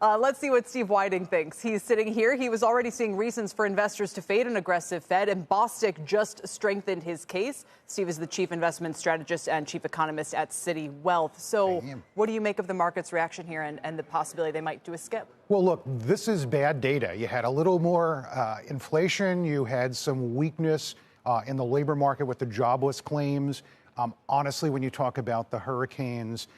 Let's see what Steve Wieting thinks. He's sitting here. He was already seeing reasons for investors to fade an aggressive Fed, and Bostic just strengthened his case. Steve is the chief investment strategist and chief economist at Citi Wealth. So what do you make of the market's reaction here and the possibility they might do a skip? Well, look, this is bad data. You had a little more inflation. You had some weakness in the labor market with the jobless claims. Honestly, when you talk about the hurricanes,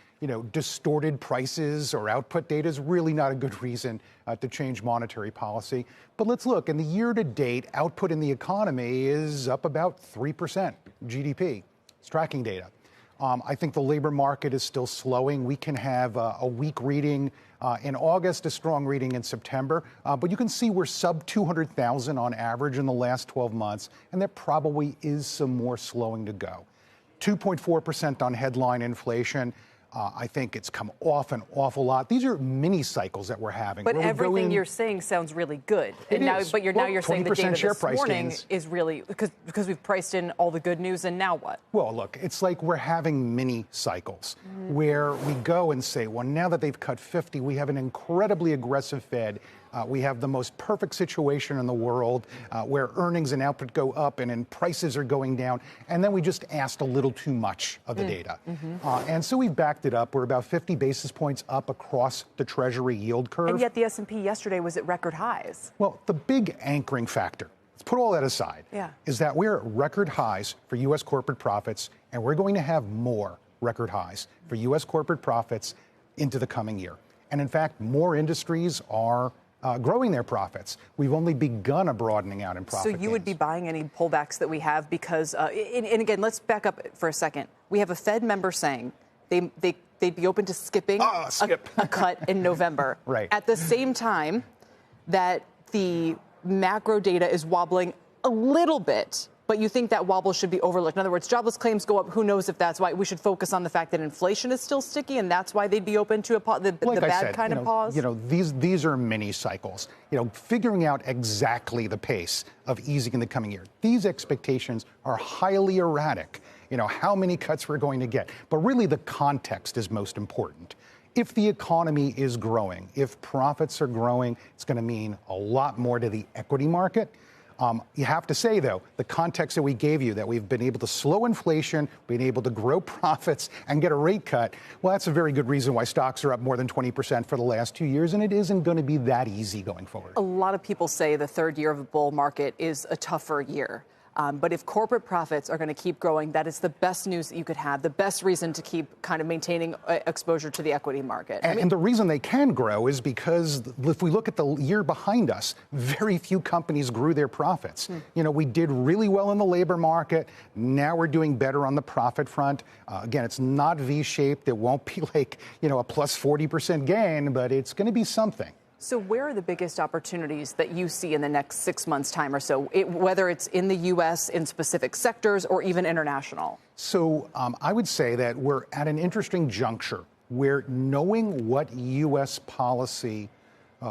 distorted prices or output data is really not a good reason to change monetary policy. But let's look. In the year to date, output in the economy is up about 3% GDP. It's tracking data. I think the labor market is still slowing. We can have a weak reading in August, a strong reading in September. But you can see we're sub 200,000 on average in the last 12 months. And there probably is some more slowing to go. 2.4% on headline inflation. I think it's come off an awful lot. These are mini cycles that we're having. But everything you're saying sounds really good. Now you're saying the data this morning is really because we've priced in all the good news, and now what? Well, look, it's like we're having mini cycles where we go and say, well, now that they've cut 50, we have an incredibly aggressive Fed. We have the most perfect situation in the world where earnings and output go up and prices are going down. And then we just asked a little too much of the data. And so we've backed it up. We're about 50 basis points up across the Treasury yield curve. And yet the S&P yesterday was at record highs. Well, the big anchoring factor, let's put all that aside, is that we're at record highs for U.S. corporate profits, and we're going to have more record highs for U.S. corporate profits into the coming year. And in fact, more industries are growing their profits. We've only begun a broadening out in profit. So you would be buying any pullbacks that we have because, and again, let's back up for a second. We have a Fed member saying they'd be open to skipping a cut in November. Right. At the same time that the macro data is wobbling a little bit, but you think that wobble should be overlooked. In other words, jobless claims go up. Who knows if that's why we should focus on the fact that inflation is still sticky, and that's why they'd be open to the bad kind of pause? These are mini cycles. Figuring out exactly the pace of easing in the coming year. These expectations are highly erratic. How many cuts we're going to get. But really, the context is most important. If the economy is growing, if profits are growing, it's going to mean a lot more to the equity market. You have to say, though, the context that we gave you, that we've been able to slow inflation, been able to grow profits and get a rate cut, well, that's a very good reason why stocks are up more than 20% for the last 2 years, and it isn't going to be that easy going forward. A lot of people say the third year of a bull market is a tougher year. But if corporate profits are going to keep growing, that is the best news that you could have, the best reason to keep kind of maintaining exposure to the equity market. And the reason they can grow is because if we look at the year behind us, very few companies grew their profits. We did really well in the labor market. Now we're doing better on the profit front. Again, it's not V-shaped. It won't be like, a plus 40% gain, but it's going to be something. So where are the biggest opportunities that you see in the next 6 months' time or so, whether it's in the U.S., in specific sectors, or even international? So I would say that we're at an interesting juncture where knowing what U.S. policy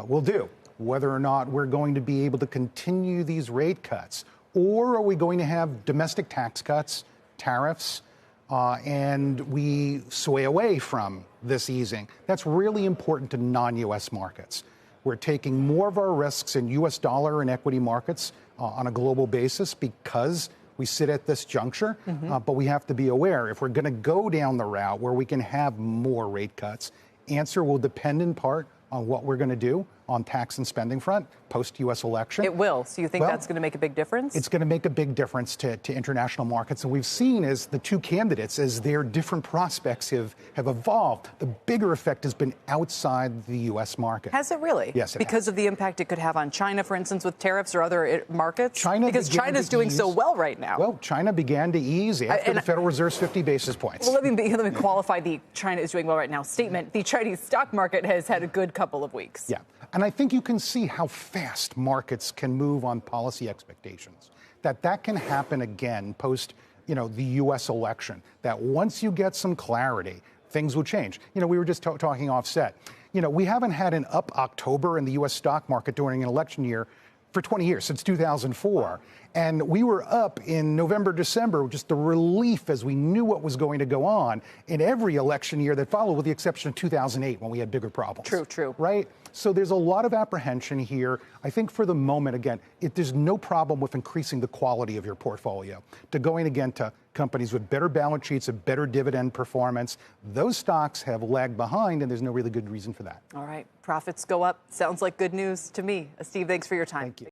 will do, whether or not we're going to be able to continue these rate cuts, or are we going to have domestic tax cuts, tariffs, and we sway away from this easing. That's really important to non-U.S. markets. We're taking more of our risks in U.S. dollar and equity markets on a global basis because we sit at this juncture. But we have to be aware, if we're going to go down the route where we can have more rate cuts, answer will depend in part on what we're going to do on tax and spending front post-U.S. election. It will. So you think that's going to make a big difference? It's going to make a big difference to international markets. And we've seen as the two candidates, as their different prospects have evolved, the bigger effect has been outside the U.S. market. Has it really? Yes, it because has. of the impact it could have on China, for instance, with tariffs or other markets? Because China's doing so well right now. Well, China began to ease after the Federal Reserve's 50 basis points. Well, let me qualify the China is doing well right now statement. The Chinese stock market has had a good couple of weeks. Yeah. And I think you can see how fast markets can move on policy expectations, that can happen again post, the U.S. election, that once you get some clarity, things will change. We were just talking offset. We haven't had an up October in the U.S. stock market during an election year for 20 years, since 2004. And we were up in November, December, just the relief as we knew what was going to go on in every election year that followed, with the exception of 2008 when we had bigger problems. True. Right? So there's a lot of apprehension here. I think for the moment, again, there's no problem with increasing the quality of your portfolio, to going again to companies with better balance sheets, a better dividend performance. Those stocks have lagged behind, and there's no really good reason for that. All right. Profits go up. Sounds like good news to me. Steve, thanks for your time. Thank you.